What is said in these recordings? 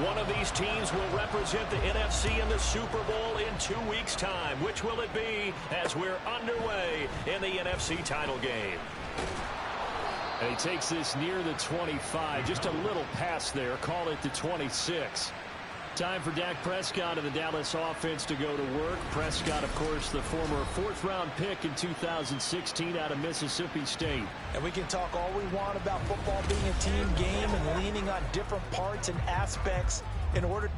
One of these teams will represent the NFC in the Super Bowl in 2 weeks' time. Which will it be as we're underway in the NFC title game? And he takes this near the 25. Just a little pass there. Call it the 26. Time for Dak Prescott and the Dallas offense to go to work. Prescott, of course, the former fourth-round pick in 2016 out of Mississippi State. And we can talk all we want about football being a team game and leaning on different parts and aspects in order.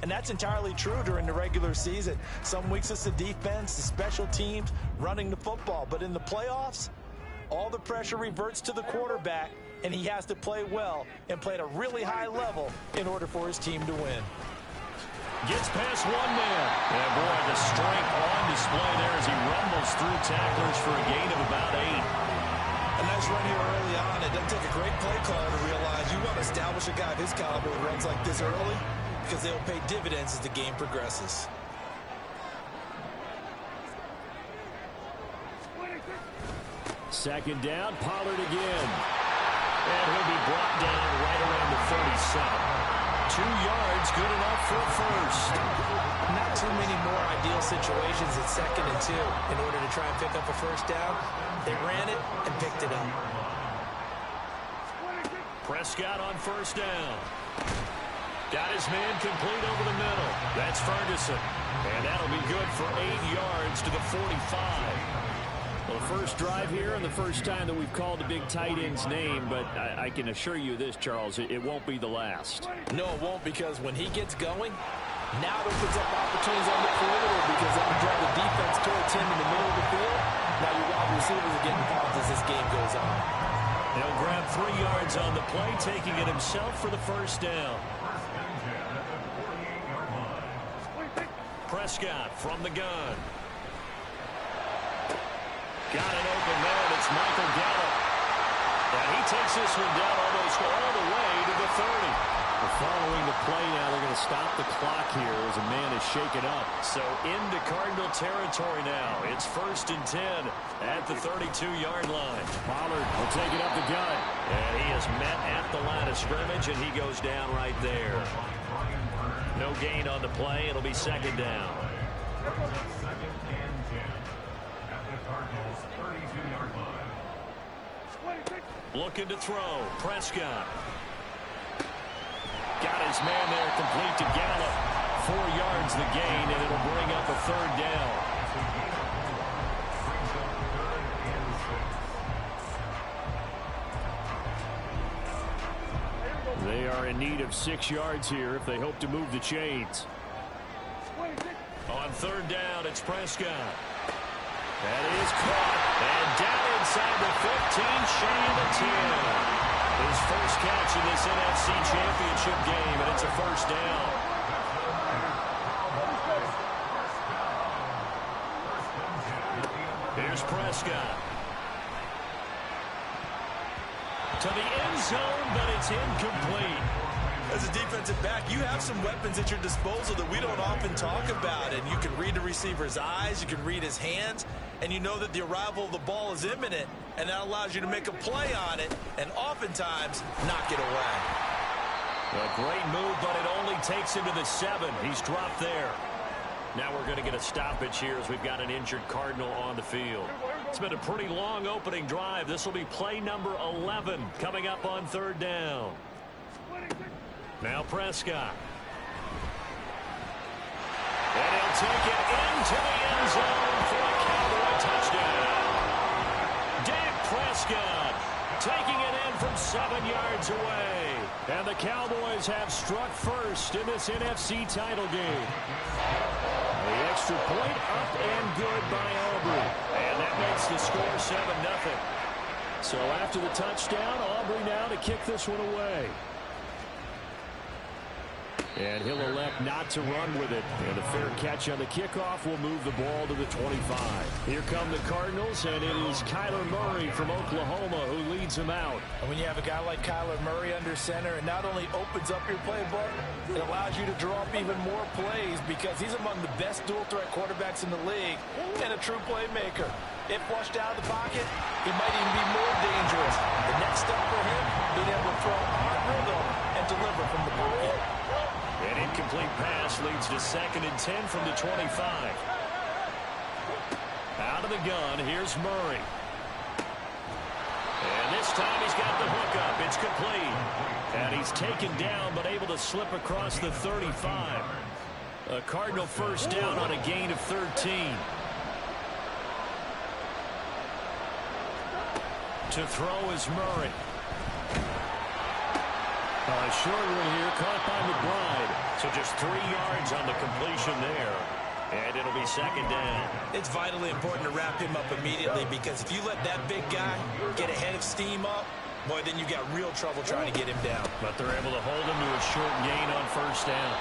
And that's entirely true during the regular season. Some weeks it's the defense, the special teams, running the football. But in the playoffs, all the pressure reverts to the quarterback, and he has to play well and play at a really high level in order for his team to win. Gets past one man. And boy, the strength on display there as he rumbles through tacklers for a gain of about 8. A nice run here early on. It doesn't take a great play caller to realize you want to establish a guy of his caliber who runs like this early, because they'll pay dividends as the game progresses. Second down, Pollard again. And he'll be brought down right around the 37. 2 yards, good enough for a first. Not too many more ideal situations at 2nd and 2 in order to try and pick up a first down. They ran it and picked it up. Prescott on first down. Got his man complete over the middle. That's Ferguson. And that'll be good for 8 yards to the 45. Well, the first drive here and the first time that we've called the big tight end's name, but I can assure you this, Charles, it won't be the last. No, it won't, because when he gets going, now it opens up opportunities on the perimeter because they can drive the defense towards him in the middle of the field. Now your wide receivers are getting involved as this game goes on. He'll grab 3 yards on the play, taking it himself for the first down. Prescott from the gun. Got an open man. It's Michael Gallup. And he takes this one down almost all the way to the 30. Well, following the play now, they're going to stop the clock here as a man is shaken up. So into Cardinal territory now. It's 1st and 10 at the 32-yard line. Pollard will take it up the gut. And he is met at the line of scrimmage, and he goes down right there. No gain on the play. It'll be 2nd down. Looking to throw. Prescott. Got his man there complete to Gallup. 4 yards the gain, and it'll bring up a 3rd down. They are in need of 6 yards here if they hope to move the chains. On 3rd down, it's Prescott. That is caught. And down inside the 15, shy of the 10. His first catch in this NFC Championship game, and it's a first down. Here's Prescott. To the end zone, but it's incomplete. As a defensive back, you have some weapons at your disposal that we don't often talk about. And you can read the receiver's eyes, you can read his hands, and you know that the arrival of the ball is imminent, and that allows you to make a play on it and oftentimes knock it away. A great move, but it only takes him to the 7. He's dropped there. Now we're going to get a stoppage here as we've got an injured Cardinal on the field. It's been a pretty long opening drive. This will be play number 11 coming up on 3rd down. Now Prescott. And he'll take it into the end zone for a Cowboy touchdown. Dak Prescott taking it in from 7 yards away. And the Cowboys have struck first in this NFC title game. The extra point up and good by Aubrey. And that makes the score 7-0. So after the touchdown, Aubrey now to kick this one away. And he'll elect not to run with it. And a fair catch on the kickoff will move the ball to the 25. Here come the Cardinals, and it is Kyler Murray from Oklahoma who leads them out. And when you have a guy like Kyler Murray under center, it not only opens up your playbook, it allows you to draw up even more plays because he's among the best dual-threat quarterbacks in the league and a true playmaker. If flushed out of the pocket, he might even be more dangerous. The next step for him, being able to throw on rhythm and deliver from the pocket. An incomplete pass leads to 2nd and 10 from the 25. Out of the gun, here's Murray. And this time he's got the hook up. It's complete. And he's taken down but able to slip across the 35. A Cardinal first down on a gain of 13. To throw is Murray. A short one here, caught by McBride. So just 3 yards on the completion there. And it'll be 2nd down. It's vitally important to wrap him up immediately because if you let that big guy get a head of steam up, boy, then you got real trouble trying to get him down. But they're able to hold him to a short gain on first down.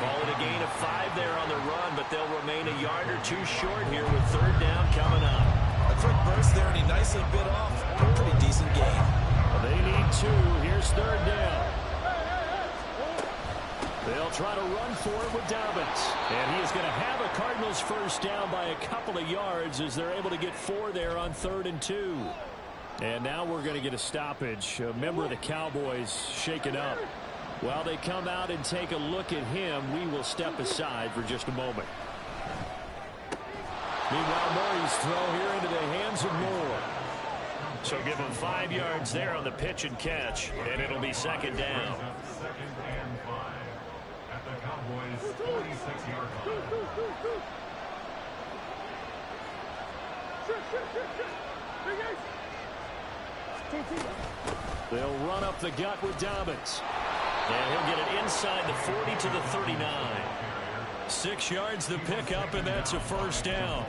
Call it a gain of 5 there on the run, but they'll remain a yard or 2 short here with 3rd down coming up. A quick burst there, and he nicely bit off a pretty decent gain. They need 2. Here's 3rd down. They'll try to run for it with Dobbins. And he is going to have a Cardinals first down by a couple of yards as they're able to get 4 there on 3rd and 2. And now we're going to get a stoppage. A member of the Cowboys shaken up. While they come out and take a look at him, we will step aside for just a moment. Meanwhile, Murray's throw here into the hands of Moore. So give him 5 yards there on the pitch and catch, and it'll be 2nd down. At the Cowboys' 46-yard line. They'll run up the gut with Dobbins. And he'll get it inside the 40 to the 39. 6 yards the pickup, and that's a first down.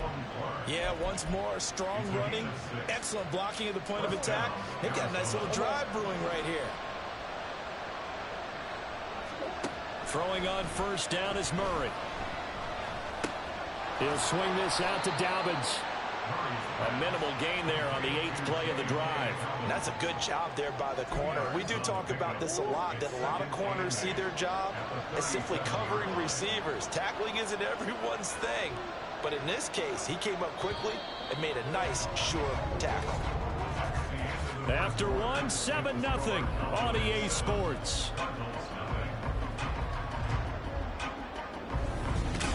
Yeah, once more, strong running, excellent blocking at the point of attack. They've got a nice little drive brewing right here. Throwing on first down is Murray. He'll swing this out to Dobbins. A minimal gain there on the 8th play of the drive. And that's a good job there by the corner. We do talk about this a lot, that a lot of corners see their job as simply covering receivers. Tackling isn't everyone's thing. But in this case, he came up quickly and made a nice, sure tackle. After one, 7-0 on EA Sports.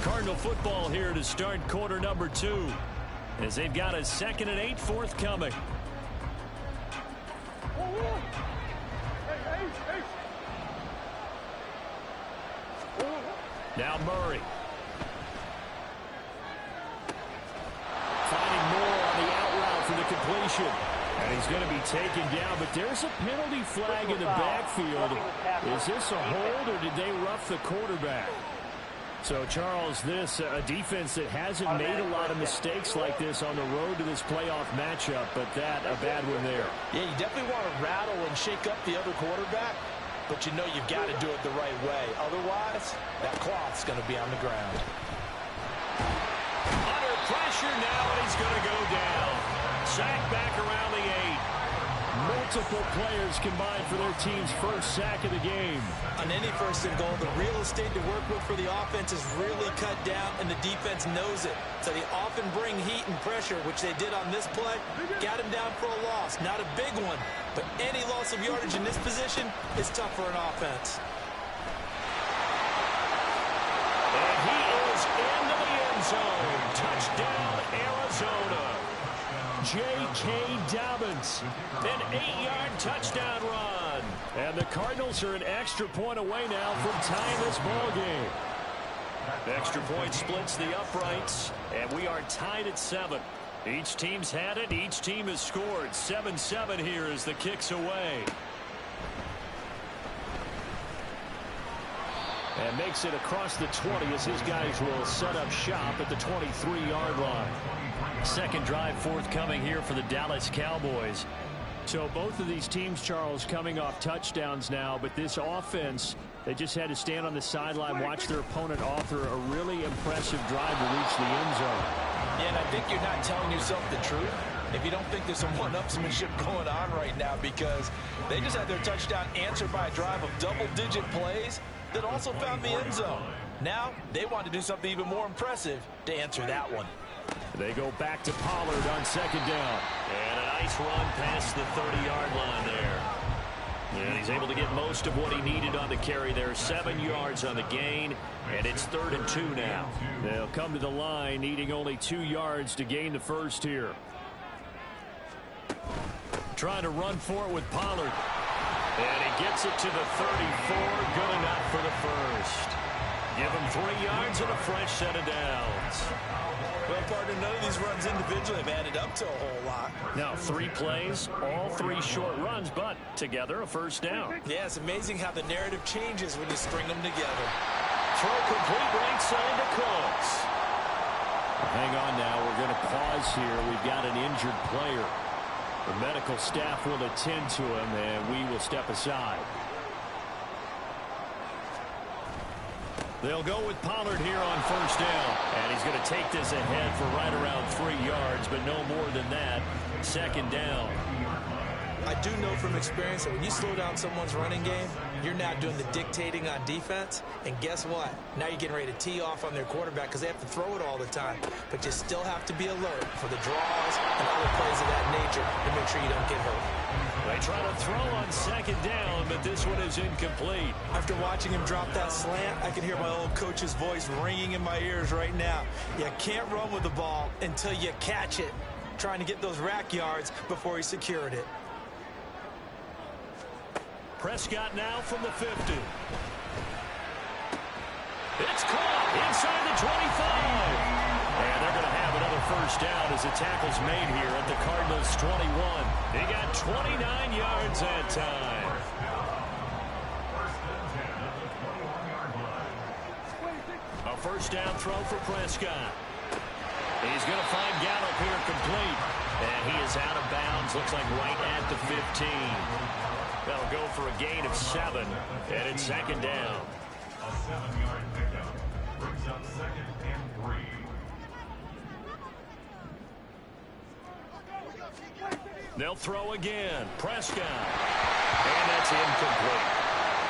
Cardinal football here to start quarter number 2. As they've got a 2nd and 8 forthcoming. Now Murray. Finding Moore on the out route for the completion. And he's going to be taken down, but there's a penalty flag in the backfield. Is this a hold, or did they rough the quarterback? So, Charles, this a defense that hasn't made a lot of mistakes like this on the road to this playoff matchup, but that a bad one there. Yeah, you definitely want to rattle and shake up the other quarterback, but you know you've got to do it the right way. Otherwise, that cloth's going to be on the ground. Under pressure now, and he's going to go down. Sack back around the 8. Multiple players combined for their team's first sack of the game. On any 1st and goal, the real estate to work with for the offense is really cut down, and the defense knows it. So they often bring heat and pressure, which they did on this play. Got him down for a loss. Not a big one, but any loss of yardage in this position is tough for an offense. And he is into the end zone. Touchdown, Arizona. J.K. Dobbins, an 8-yard touchdown run. And the Cardinals are an extra point away now from tying this ball game. Extra point splits the uprights, and we are tied at 7. Each team's had it. Each team has scored. 7-7 here as the kick's away. And makes it across the 20 as his guys will set up shop at the 23-yard line. Second drive forthcoming here for the Dallas Cowboys. So both of these teams, Charles, coming off touchdowns now, but this offense, they just had to stand on the sideline, watch their opponent author a really impressive drive to reach the end zone. Yeah, and I think you're not telling yourself the truth if you don't think there's some one-upsmanship going on right now, because they just had their touchdown answered by a drive of double-digit plays that also found the end zone. Now they want to do something even more impressive to answer that one. They go back to Pollard on second down. And a nice run past the 30-yard line there. And he's able to get most of what he needed on the carry there. 7 yards on the gain, and it's 3rd and 2 now. They'll come to the line needing only 2 yards to gain the first here. Trying to run for it with Pollard. And he gets it to the 34. Good enough for the first. Give him 3 yards and a fresh set of downs. Well, partner, none of these runs individually have added up to a whole lot. Now 3 plays, all 3 short runs, but together a first down. Yeah, it's amazing how the narrative changes when you string them together. Throw complete right side to Cooks. Hang on now, we're going to pause here. We've got an injured player. The medical staff will attend to him, and we will step aside. They'll go with Pollard here on first down. And he's going to take this ahead for right around 3 yards, but no more than that. Second down. I do know from experience that when you slow down someone's running game, you're now doing the dictating on defense. And guess what? Now you're getting ready to tee off on their quarterback because they have to throw it all the time. But you still have to be alert for the draws and other plays of that nature to make sure you don't get hurt. They try to throw on second down, but this one is incomplete. After watching him drop that slant, I can hear my old coach's voice ringing in my ears right now. You can't run with the ball until you catch it. Trying to get those rack yards before he secured it. Prescott now from the 50. It's caught inside the 25. And they're going to have another first down as the tackle's made here at the Cardinals' 21. They got 29 yards that time. A first down throw for Prescott. He's going to find Gallup here complete. And he is out of bounds. Looks like right at the 15. That'll go for a gain of 7. And it's second down. A 7-yard pickup brings up 2nd and 3. They'll throw again. Prescott. And that's incomplete.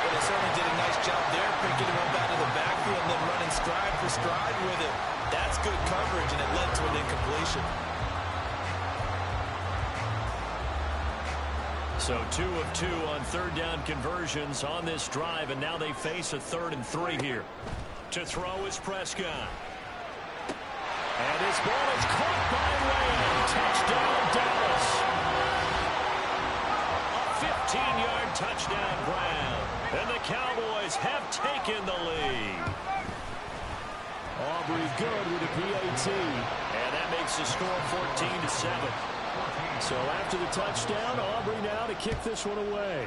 Well, they certainly did a nice job there, picking him up out of the backfield and then running stride for stride with it. That's good coverage, and it led to an incompletion. So 2 of 2 on third down conversions on this drive, and now they face a 3rd and 3 here. To throw is Prescott. And his ball is caught by Lamb. Touchdown, Dallas. A 15-yard touchdown Brown. And the Cowboys have taken the lead. Aubrey good with a PAT. And that makes the score 14-7. So after the touchdown, Aubrey now to kick this one away.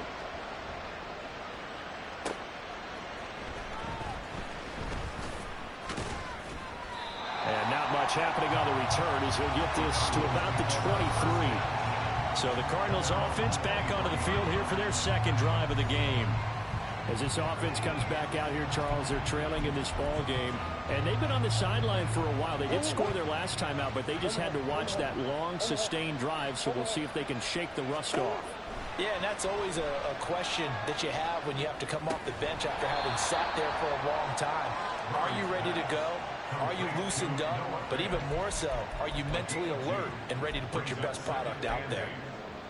And not much happening on the return as he'll get this to about the 23. So the Cardinals offense back onto the field here for their second drive of the game. As this offense comes back out here, Charles, they're trailing in this ball game. And they've been on the sideline for a while. They did score their last time out, but they just had to watch that long, sustained drive. So we'll see if they can shake the rust off. Yeah, and that's always a question that you have when you have to come off the bench after having sat there for a long time. Are you ready to go? Are you loosened up? But even more so, are you mentally alert and ready to put your best product out there?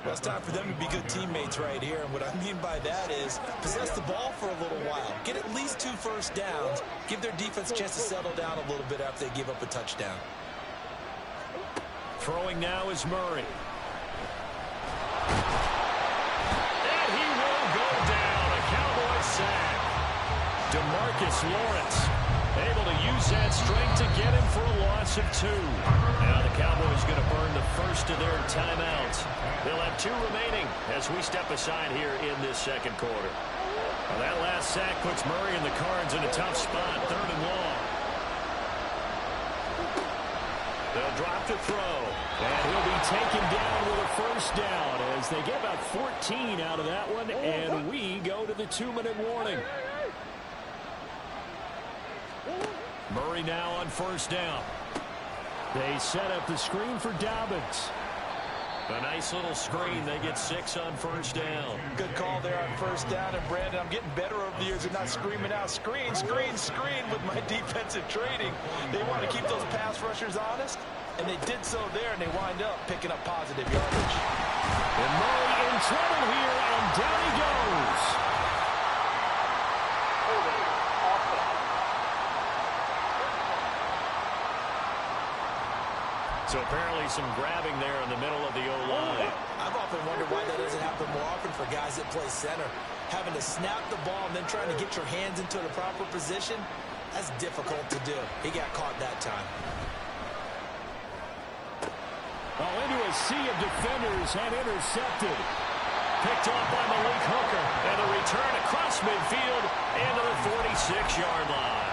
Well, it's time for them to be good teammates right here. And what I mean by that is possess the ball for a little while. Get at least 2 first downs. Give their defense a chance to settle down a little bit after they give up a touchdown. Throwing now is Murray. And he will go down. A Cowboys sack. DeMarcus Lawrence able to use that strength to get him for a loss of 2. Now the Cowboys going to burn the first of their timeouts. They'll have 2 remaining as we step aside here in this second quarter. Well, that last sack puts Murray and the Cards in a tough spot, 3rd and long. They'll drop to throw. And he'll be taken down with a first down as they get about 14 out of that one, and we go to the 2-minute warning. Murray now on first down. They set up the screen for Dobbins. A nice little screen. They get 6 on first down. Good call there on first down. And, Brandon, I'm getting better over the years of not screaming out, screen, screen, screen with my defensive training. They want to keep those pass rushers honest, and they did so there, and they wind up picking up positive yardage. And Murray in trouble here, and down he goes. So apparently some grabbing there in the middle of the O-line. I've often wondered why that doesn't happen more often for guys that play center. Having to snap the ball and then trying to get your hands into the proper position, that's difficult to do. He got caught that time. Oh, into a sea of defenders and intercepted. Picked off by Malik Hooker. And a return across midfield into the 46-yard line.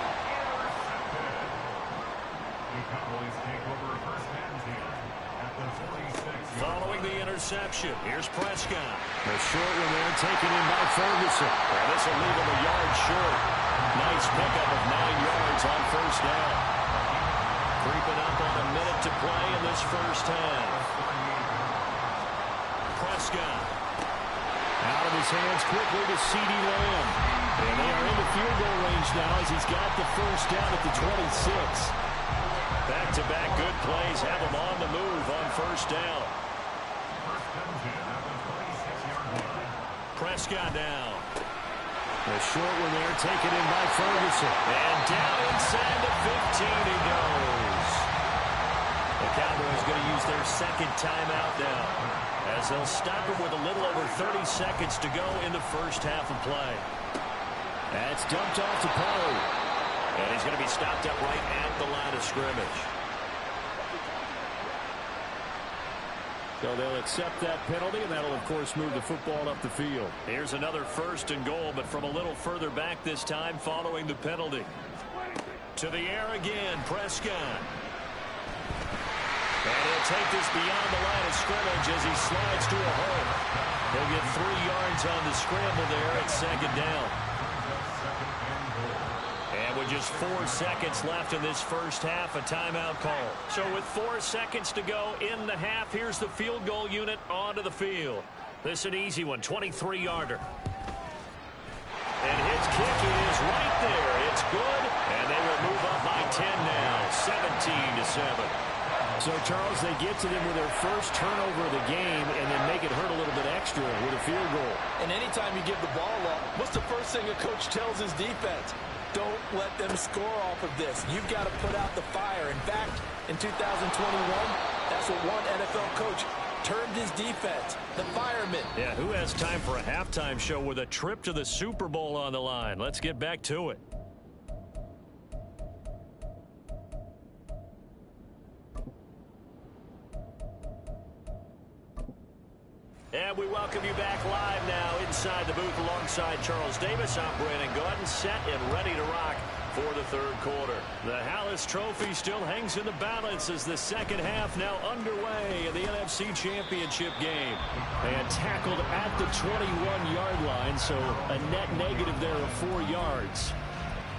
Following the interception, here's Prescott. The short one there taken in by Ferguson. And this will leave him a yard short. Nice pickup of 9 yards on first down. Creeping up on a minute to play in this first half. Prescott. Out of his hands quickly to CeeDee Lamb. And they are in the field goal range now as he's got the first down at the 26. Back-to-back good plays have him on the move on first down. Prescott down. The short one there taken in by Ferguson. And down inside the 15 he goes. The Cowboys going to use their second timeout now, as they'll stop him with a little over 30 seconds to go in the first half of play. That's dumped off to Poe. And he's going to be stopped up right at the line of scrimmage. So they'll accept that penalty, and that'll, of course, move the football up the field. Here's another first and goal, but from a little further back this time following the penalty. To the air again, Prescott. And he'll take this beyond the line of scrimmage as he slides to a hole. He'll get 3 yards on the scramble there at second down. And with just 4 seconds left in this first half, a timeout call. So with 4 seconds to go in the half, here's the field goal unit onto the field. This is an easy one, 23-yarder. And his kick is right there. It's good, and they will move up by 10 now, 17-7. So, Charles, they get to them with their first turnover of the game and then make it hurt a little bit extra with a field goal. And anytime you give the ball up, what's the first thing a coach tells his defense? Don't let them score off of this. You've got to put out the fire. In fact, in 2021, that's what one NFL coach termed his defense, the firemen. Yeah, who has time for a halftime show with a trip to the Super Bowl on the line? Let's get back to it. And we welcome you back live now inside the booth alongside Charles Davis. I'm Brandon Gordon, set and ready to rock for the third quarter. The Hallis Trophy still hangs in the balance as the second half now underway in the NFC Championship game. And tackled at the 21-yard line, so a net negative there of 4 yards.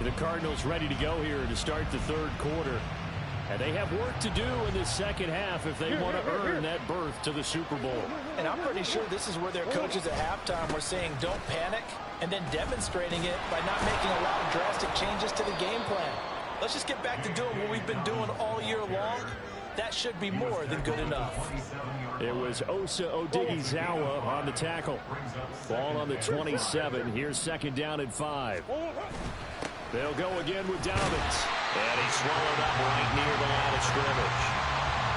The Cardinals ready to go here to start the third quarter. And they have work to do in the second half if they want to earn that berth to the Super Bowl. And I'm pretty sure this is where their coaches at halftime were saying don't panic, and then demonstrating it by not making a lot of drastic changes to the game plan. Let's just get back to doing what we've been doing all year long. That should be more than good enough. It was Osa Odighizuwa on the tackle. Ball on the 27. Here's second down and 5. They'll go again with Dobbins. And he swallowed up right near the line of scrimmage.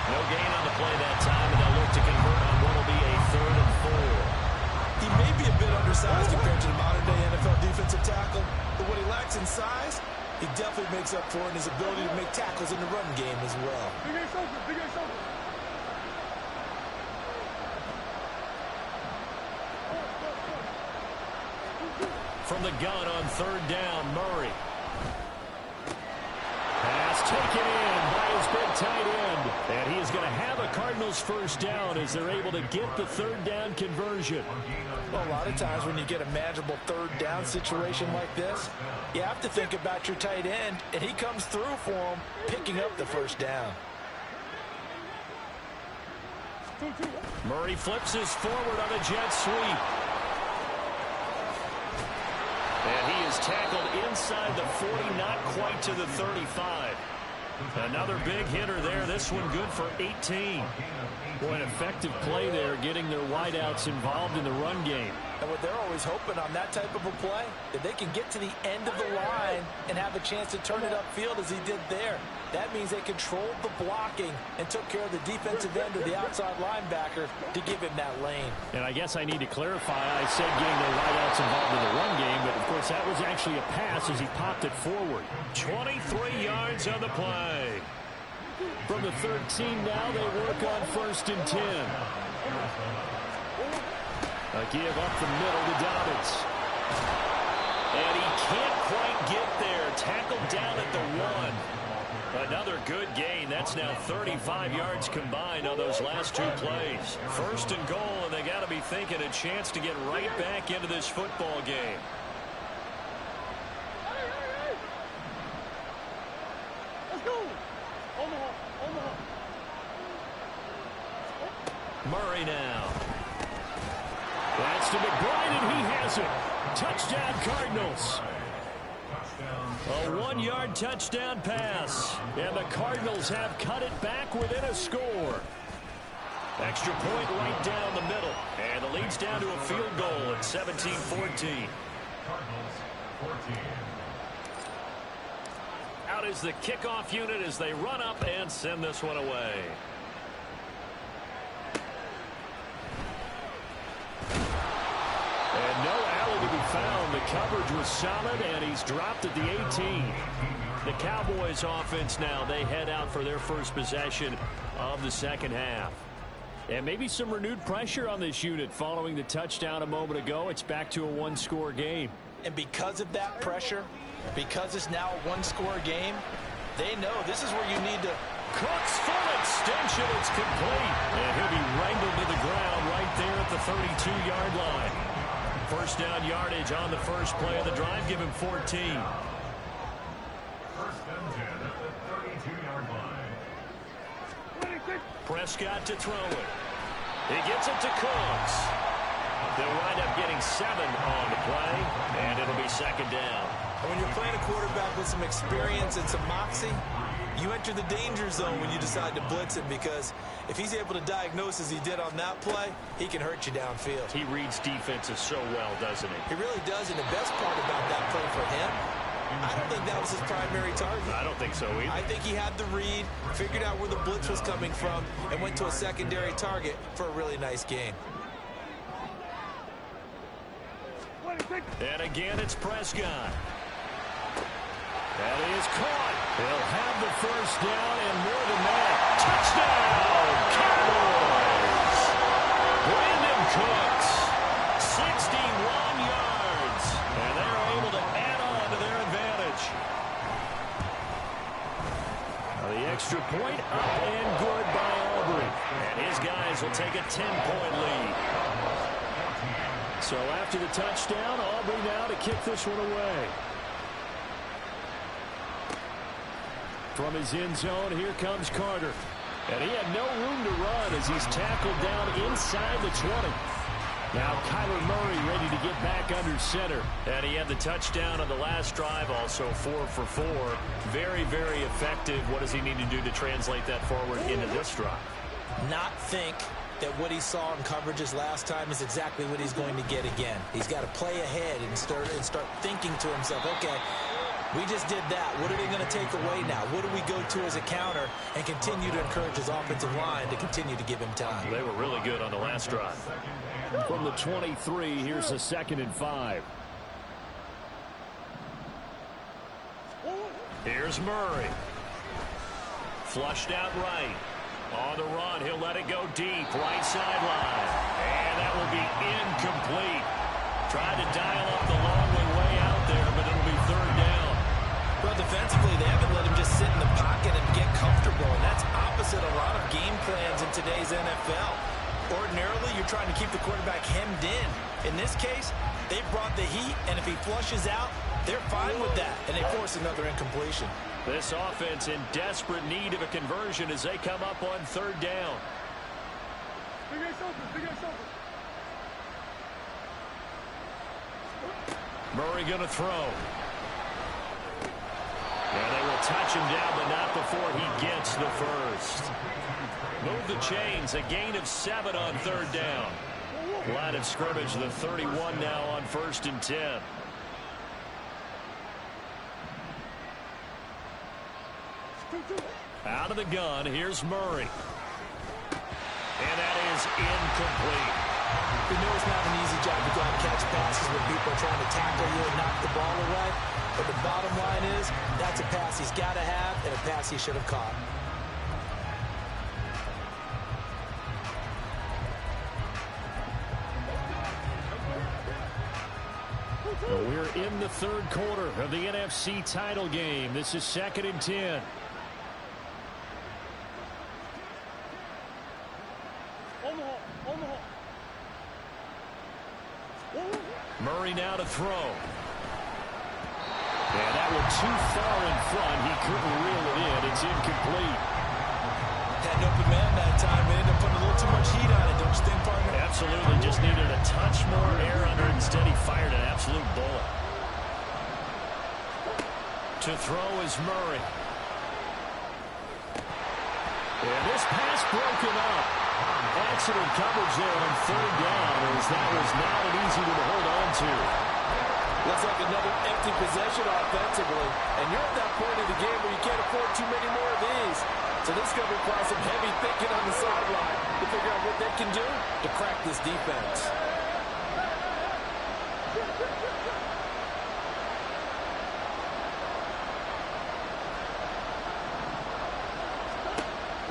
No gain on the play that time, and they'll look to convert on what will be a 3rd and 4. He may be a bit undersized compared to the modern-day NFL defensive tackle, but what he lacks in size, he definitely makes up for in his ability to make tackles in the run game as well. From the gun on 3rd down, Murray. Pass taken in by his big tight end. And he is going to have a Cardinals first down as they're able to get the third down conversion. Well, a lot of times when you get a manageable third down situation like this, you have to think about your tight end, and he comes through for him, picking up the first down. Murray flips his forward on a jet sweep. And he is tackled inside the 40, not quite to the 35. Another big hitter there. This one good for 18. Boy, an effective play there, getting their wideouts involved in the run game. And what they're always hoping on that type of a play, that they can get to the end of the line and have a chance to turn it upfield as he did there. That means they controlled the blocking and took care of the defensive end of the outside linebacker to give him that lane. And I guess I need to clarify, I said getting their wideouts involved in the run game, but of course that was actually a pass as he popped it forward. 23 yards on the play. From the 13 now, they work on 1st and 10. A give up the middle to Dobbins. And he can't quite get there. Tackled down at the 1. Another good gain. That's now 35 yards combined on those last two plays. 1st and goal, and they got to be thinking a chance to get right back into this football game. Murray now. That's to McBride, and he has it. Touchdown, Cardinals. A 1-yard touchdown pass. And the Cardinals have cut it back within a score. Extra point right down the middle. And the lead's down to a field goal at 17-14. Out is the kickoff unit as they run up and send this one away. And no alley to be found. The coverage was solid, and he's dropped at the 18. The Cowboys offense now, they head out for their first possession of the second half. And maybe some renewed pressure on this unit following the touchdown a moment ago. It's back to a one-score game. And because of that pressure, because it's now a one-score game, they know this is where you need to. Cook's full extension. It's complete. And he'll be wrangled to the ground right there at the 32-yard line. First down yardage on the first play of the drive. Give him 14. First and 10 at the 32-yard line. Prescott to throw it. He gets it to Cooks. They'll wind up getting 7 on the play, and it'll be second down. And when you're playing a quarterback with some experience and some moxie, you enter the danger zone when you decide to blitz him, because if he's able to diagnose as he did on that play, he can hurt you downfield. He reads defenses so well, doesn't he? He really does, and the best part about that play for him, I don't think that was his primary target. I don't think so either. I think he had the read, figured out where the blitz was coming from, and went to a secondary target for a really nice game. And again, it's Prescott. That is caught. He'll have the first down and more than that. Touchdown, Cowboys! Brandon Cooks, 61 yards. And they're able to add on to their advantage. The extra point up and good by Aubrey. And his guys will take a 10-point lead. So after the touchdown, Aubrey now to kick this one away. From his end zone, here comes Carter. And he had no room to run as he's tackled down inside the 20. Now Kyler Murray ready to get back under center. And he had the touchdown on the last drive, also 4 for 4. Very, very effective. What does he need to do to translate that forward into this drive? Not think that what he saw in coverages last time is exactly what he's going to get again. He's got to play ahead and start thinking to himself, okay, we just did that. What are they going to take away now? What do we go to as a counter, and continue to encourage his offensive line to continue to give him time? They were really good on the last drive. From the 23, here's a 2nd and 5. Here's Murray. Flushed out right. On the run, he'll let it go deep, right sideline. And that will be incomplete. Tried to dial up the long way out there, but it'll be third down. Well, defensively, they haven't let him just sit in the pocket and get comfortable, and that's opposite a lot of game plans in today's NFL. Ordinarily, you're trying to keep the quarterback hemmed in. In this case, they brought the heat, and if he flushes out, they're fine with that, and they force another incompletion. This offense in desperate need of a conversion as they come up on third down. Murray going to throw. And they will touch him down, but not before he gets the first. Move the chains, a gain of 7 on third down. Line of scrimmage, the 31 now on 1st and 10. Out of the gun, here's Murray. And that is incomplete. You know it's not an easy job to go out and catch passes when people are trying to tackle you and knock the ball away. But the bottom line is, that's a pass he's got to have and a pass he should have caught. Well, we're in the third quarter of the NFC title game. This is 2nd and 10. Murray now to throw. And that one too far in front. He couldn't reel it in. It's incomplete. Had an open man that time. It ended up putting a little too much heat on it, don't you think, partner? Absolutely. Just needed a touch more air under it. Instead, he fired an absolute bullet. To throw is Murray. And this pass broken up. Excellent coverage there on third down, as that was not an easy one to hold on to. Looks like another empty possession offensively. And you're at that point of the game where you can't afford too many more of these. So this is going to require some heavy thinking on the sideline to figure out what they can do to crack this defense.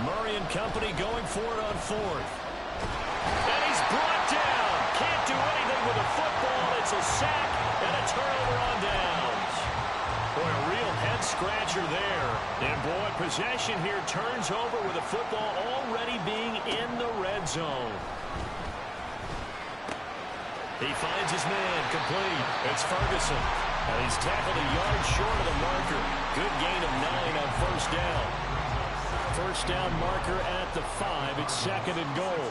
Murray and company going for it on 4th. And he's brought down. Can't do anything with a football. It's a sack and a turnover on downs. Boy, a real head-scratcher there. And, boy, possession here turns over with a football already being in the red zone. He finds his man complete. It's Ferguson. And he's tackled a yard short of the marker. Good gain of 9 on 1st down. First down marker at the 5. It's 2nd and goal.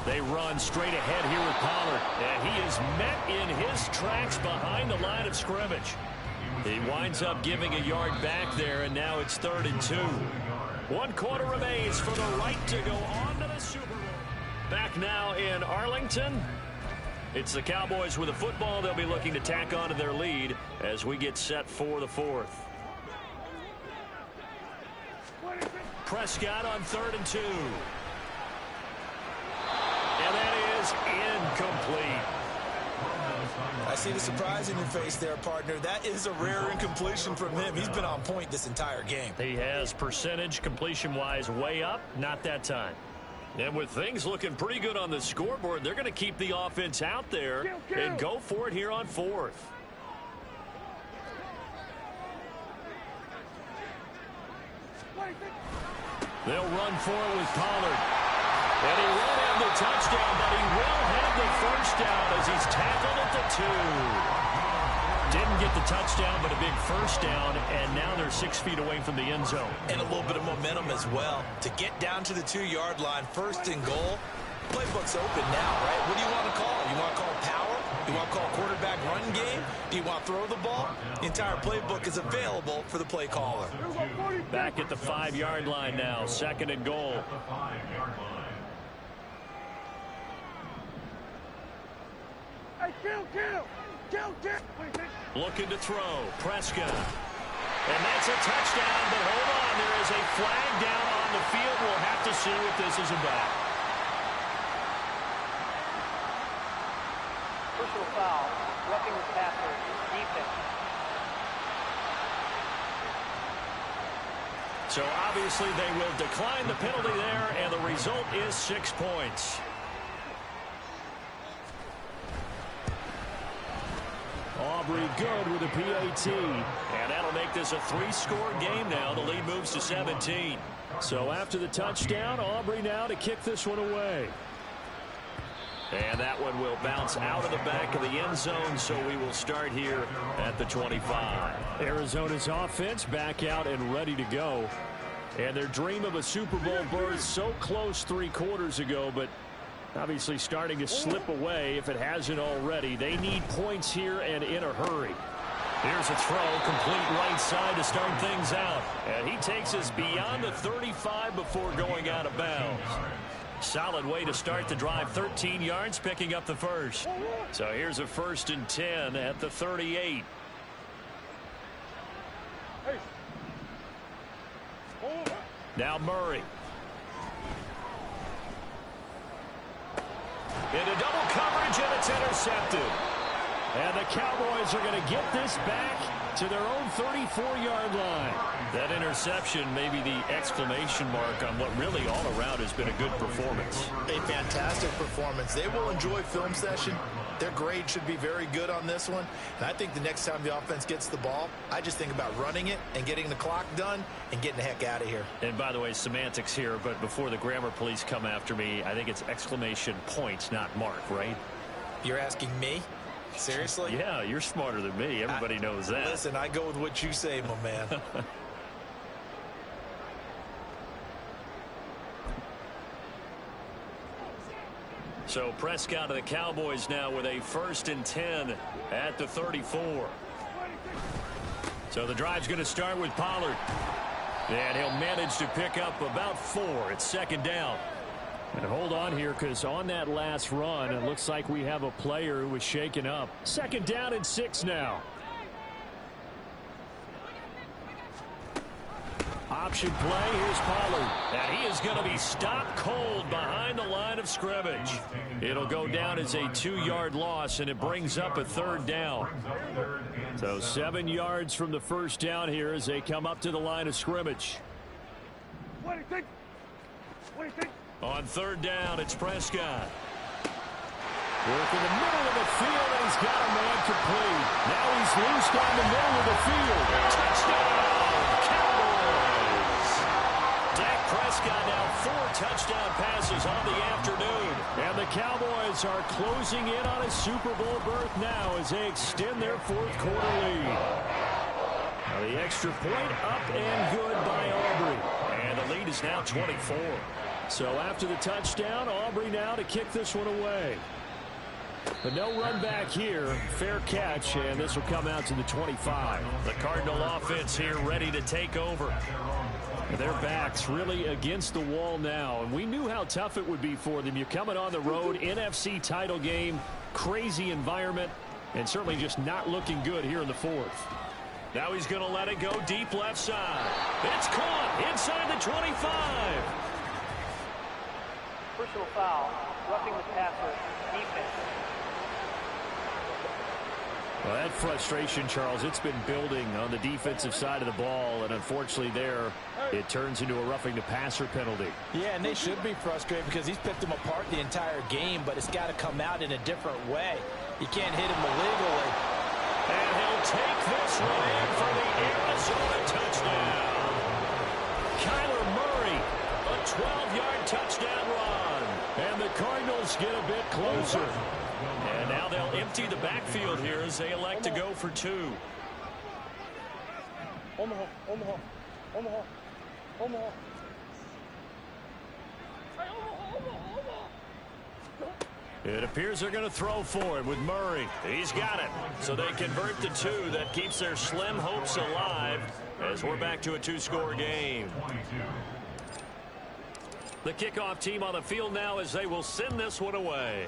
They run straight ahead here with Pollard. And he is met in his tracks behind the line of scrimmage. He winds up giving a yard back there, and now it's 3rd and 2. 1 quarter remains for the right to go on to the Super Bowl. Back now in Arlington. It's the Cowboys with a football. They'll be looking to tack on to their lead as we get set for the 4th. Prescott on 3rd and 2. And that is incomplete. I see the surprise in your face there, partner. That is a rare incompletion from him. He's been on point this entire game. He has percentage completion-wise way up. Not that time. And with things looking pretty good on the scoreboard, they're going to keep the offense out there and go for it here on 4th. They'll run for it with Pollard. And he won't have the touchdown, but he will have the first down as he's tackled at the 2. Didn't get the touchdown, but a big first down, and now they're 6 feet away from the end zone. And a little bit of momentum as well. To get down to the 2-yard line, 1st and goal, playbook's open now, right? What do you want to call? You want to call power? You want to call quarterback run game? Do you want to throw the ball? The entire playbook is available for the play caller. Back at the 5-yard line now, 2nd and goal. The 5-yard line. Looking to throw. Prescott. And that's a touchdown, but hold on. There is a flag down on the field. We'll have to see what this is about. Personal foul. Roughing the passer. Defense. So obviously they will decline the penalty there, and the result is 6 points. Aubrey good with a PAT. And that'll make this a 3-score game now. The lead moves to 17. So after the touchdown, Aubrey now to kick this one away. And that one will bounce out of the back of the end zone, so we will start here at the 25. Arizona's offense back out and ready to go. And their dream of a Super Bowl berth so close 3 quarters ago, but obviously starting to slip away if it hasn't already. They need points here and in a hurry. Here's a throw, complete right side to start things out. And he takes us beyond the 35 before going out of bounds. Solid way to start the drive, 13 yards, picking up the first. So here's a 1st and 10 at the 38. Now Murray. Into double coverage, and it's intercepted. And the Cowboys are going to get this back to their own 34-yard line. That interception may be the exclamation mark on what really all around has been a good performance. A fantastic performance. They will enjoy film session. Their grade should be very good on this one. And I think the next time the offense gets the ball, I just think about running it and getting the clock done and getting the heck out of here. And by the way, semantics here, but before the grammar police come after me, I think it's exclamation points, not mark, right? You're asking me? Seriously? Yeah, you're smarter than me. Everybody knows that. Listen, I go with what you say, my man. So Prescott of the Cowboys now with a 1st and 10 at the 34. So the drive's going to start with Pollard. And he'll manage to pick up about 4. It's 2nd down. And hold on here, because on that last run, it looks like we have a player who was shaken up. 2nd down and 6 now. Option play. Here's Pollard. And he is going to be stopped cold behind the line of scrimmage. It'll go down as a 2-yard loss, and it brings up a 3rd down. So 7 yards from the 1st down here as they come up to the line of scrimmage. What do you think? What do you think? On 3rd down, it's Prescott. Work in the middle of the field, and he's got a man complete. Now he's loose down the middle of the field. Touchdown, Cowboys! Dak Prescott now 4 touchdown passes on the afternoon. And the Cowboys are closing in on a Super Bowl berth now as they extend their 4th quarter lead. Now the extra point up and good by Aubrey. And the lead is now 24. So after the touchdown, Aubrey now to kick this one away. But no run back here. Fair catch, and this will come out to the 25. The Cardinal offense here ready to take over. Their backs really against the wall now, and we knew how tough it would be for them. You're coming on the road, NFC title game, crazy environment, and certainly just not looking good here in the 4th. Now he's going to let it go deep left side. It's caught inside the 25. Personal foul, roughing the passer, defense. Well, that frustration, Charles, it's been building on the defensive side of the ball, and unfortunately there, it turns into a roughing the passer penalty. Yeah, and they should be frustrated because he's picked them apart the entire game, but it's got to come out in a different way. You can't hit him illegally. And he'll take this one in for the Arizona touchdown. Kyler Murray, a 12-yard touchdown run. And the Cardinals get a bit closer. And now they'll empty the backfield here as they elect to go for 2. Omaha, Omaha, Omaha, Omaha. Hey, Omaha. It appears they're going to throw for it with Murray. He's got it. So they convert the 2. That keeps their slim hopes alive as we're back to a 2-score game. The kickoff team on the field now as they will send this one away.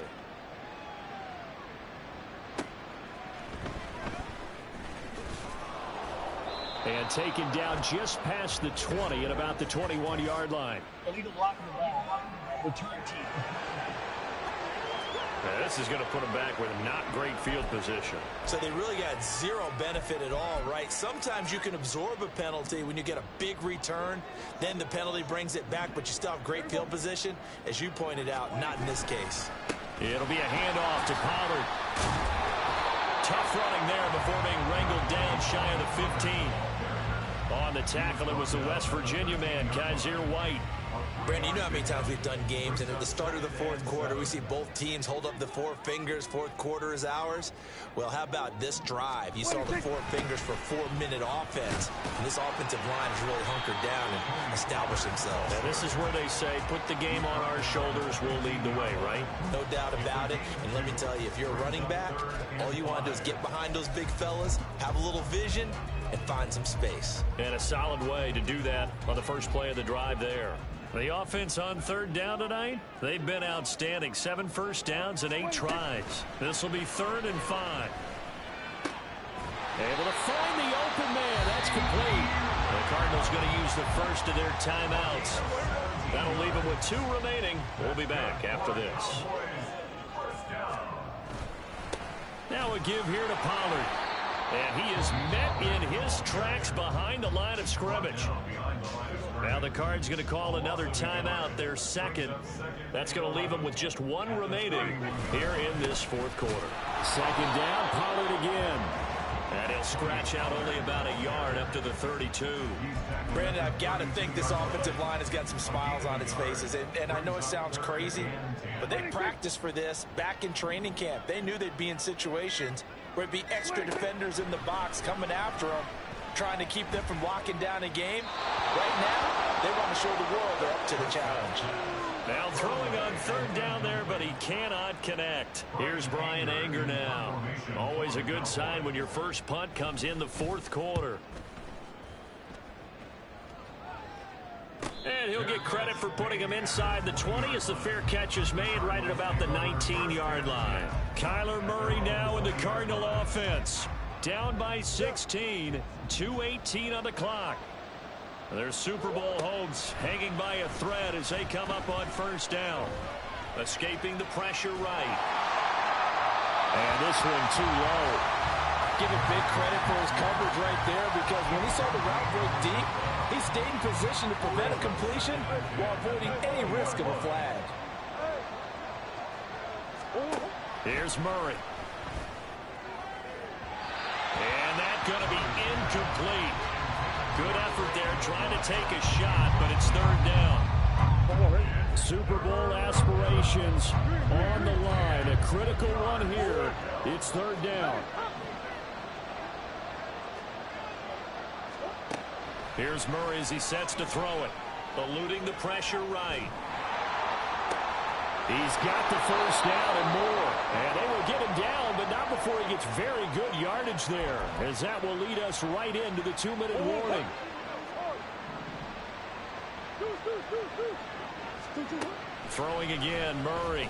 And taken down just past the 20 at about the 21-yard line. Illegal block in the ball. Return team. Now, this is going to put them back with not great field position. So they really got zero benefit at all, right? Sometimes you can absorb a penalty when you get a big return. Then the penalty brings it back, but you still have great field position. As you pointed out, not in this case. It'll be a handoff to Pollard. Tough running there before being wrangled down shy of the 15. On the tackle, it was the West Virginia man, Kaiser White. Brandon, you know how many times we've done games, and at the start of the fourth quarter, we see both teams hold up the four fingers, fourth quarter is ours. Well, how about this drive? You saw the four fingers for 4-minute offense, and this offensive line has really hunkered down and established themselves. And this is where they say, put the game on our shoulders, we'll lead the way, right? No doubt about it, and let me tell you, if you're a running back, all you want to do is get behind those big fellas, have a little vision, and find some space. And a solid way to do that on the first play of the drive there. The offense on third down tonight, they've been outstanding. 7 first downs and 8 tries. This will be 3rd and 5. Able to find the open man. That's complete. The Cardinals going to use the first of their timeouts. That'll leave them with 2 remaining. We'll be back after this. Now a give here to Pollard. And he is met in his tracks behind the line of scrimmage. Now the Cards going to call another timeout, their second. That's going to leave them with just 1 remaining here in this fourth quarter. 2nd down, Pollard again. And he'll scratch out only about a yard up to the 32. Brandon, I've got to think this offensive line has got some smiles on its faces. And I know it sounds crazy, but they practiced for this back in training camp. They knew they'd be in situations where it'd be extra defenders in the box coming after them, trying to keep them from locking down a game. Right now, they want to show the world they're up to the challenge. Now throwing on 3rd down there, but he cannot connect. Here's Brian Anger now. Always a good sign when your first punt comes in the fourth quarter. And he'll get credit for putting him inside the 20 as the fair catch is made right at about the 19-yard line. Kyler Murray now in the Cardinal offense. Down by 16, 2:18 on the clock. Their Super Bowl hopes hanging by a thread as they come up on 1st down. Escaping the pressure right. And this one too low. Give him big credit for his coverage right there, because when he saw the route break deep, he stayed in position to prevent a completion while avoiding any risk of a flag. Here's Murray. And that's going to be incomplete. Good effort there, trying to take a shot, but it's 3rd down. Super Bowl aspirations on the line. A critical one here. It's 3rd down. Here's Murray as he sets to throw it. Eluding the pressure right. He's got the 1st down and more. And they will get him down, but not before he gets very good yardage there, as that will lead us right into the 2-minute warning. Throwing again, Murray.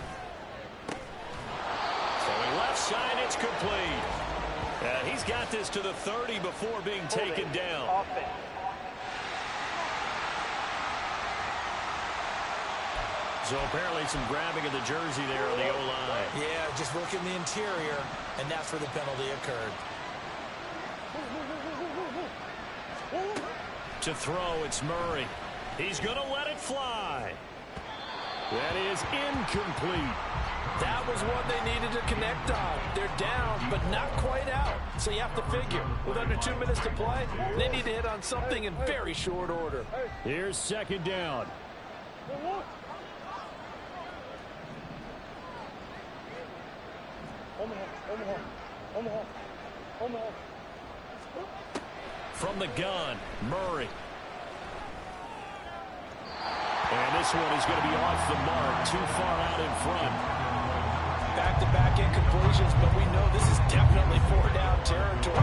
Throwing left side, it's complete. He's got this to the 30 before being taken down. Offense. So apparently some grabbing of the jersey there on the O-line. Yeah, just working the interior, and that's where the penalty occurred. To throw, it's Murray. He's going to let it fly. That is incomplete. That was one they needed to connect on. They're down, but not quite out. So you have to figure, with under 2 minutes to play, they need to hit on something in very short order. Here's 2nd down. From the gun, Murray. And this one is going to be off the mark, too far out in front. Back-to-back incompletions, but we know this is definitely 4-down territory.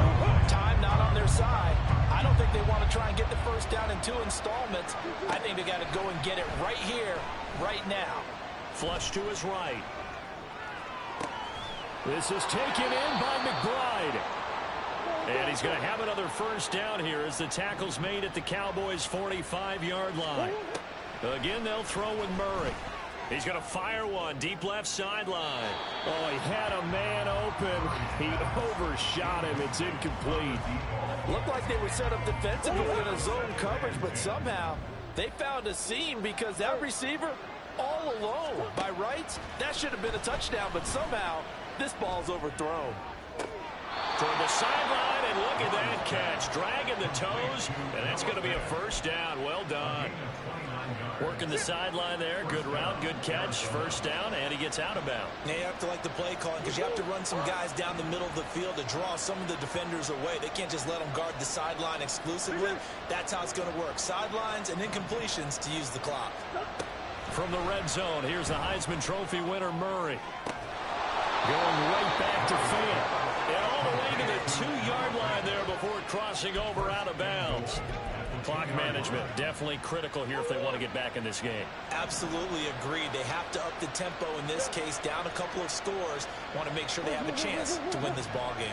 Time not on their side. I don't think they want to try and get the 1st down in 2 installments. I think they got to go and get it right here, right now. Flush to his right. This is taken in by McBride. And he's going to have another 1st down here as the tackle's made at the Cowboys' 45-yard line. Again, they'll throw with Murray. He's going to fire one deep left sideline. Oh, he had a man open. He overshot him. It's incomplete. Looked like they were set up defensively in a zone coverage, but somehow they found a seam because that receiver all alone. By rights, that should have been a touchdown, but somehow this ball's overthrown. Toward the sideline, and look at that catch. Dragging the toes, and that's going to be a first down. Well done. Working the sideline there. Good route, good catch. First down, and he gets out of bounds. Now you have to like the play calling because you have to run some guys down the middle of the field to draw some of the defenders away. They can't just let them guard the sideline exclusively. That's how it's going to work. Sidelines and incompletions to use the clock. From the red zone, here's the Heisman Trophy winner, Murray. Going right back to Fant. And all the way to the 2-yard line there before crossing over out of bounds. Clock management definitely critical here if they want to get back in this game. Absolutely agreed. They have to up the tempo in this case, down a couple of scores. Want to make sure they have a chance to win this ball game.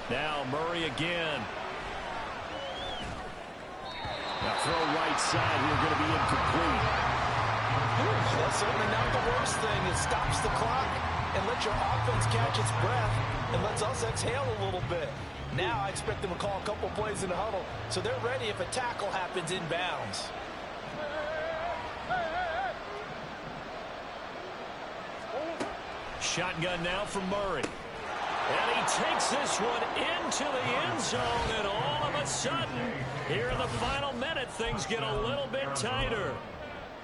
Now Murray again. Now throw right side here, going to be incomplete. That's certainly not the worst thing. It stops the clock and lets your offense catch its breath and lets us exhale a little bit. Now I expect them to call a couple plays in the huddle so they're ready if a tackle happens inbounds. Shotgun now from Murray. And he takes this one into the end zone, and all of a sudden, here in the final minute, things get a little bit tighter.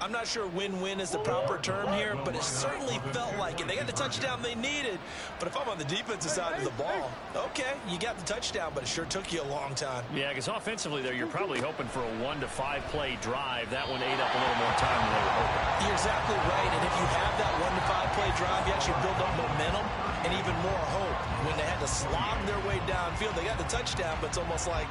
I'm not sure win-win is the proper term here, but it certainly felt like it. They got the touchdown they needed, but if I'm on the defensive side of the ball, okay, you got the touchdown, but it sure took you a long time. Yeah, because offensively there, you're probably hoping for a 1 to 5 play drive. That one ate up a little more time than they were hoping. You're exactly right, and if you have that 1 to 5 play drive, you actually build up momentum and even more hope. When they had to slog their way downfield, they got the touchdown, but it's almost like,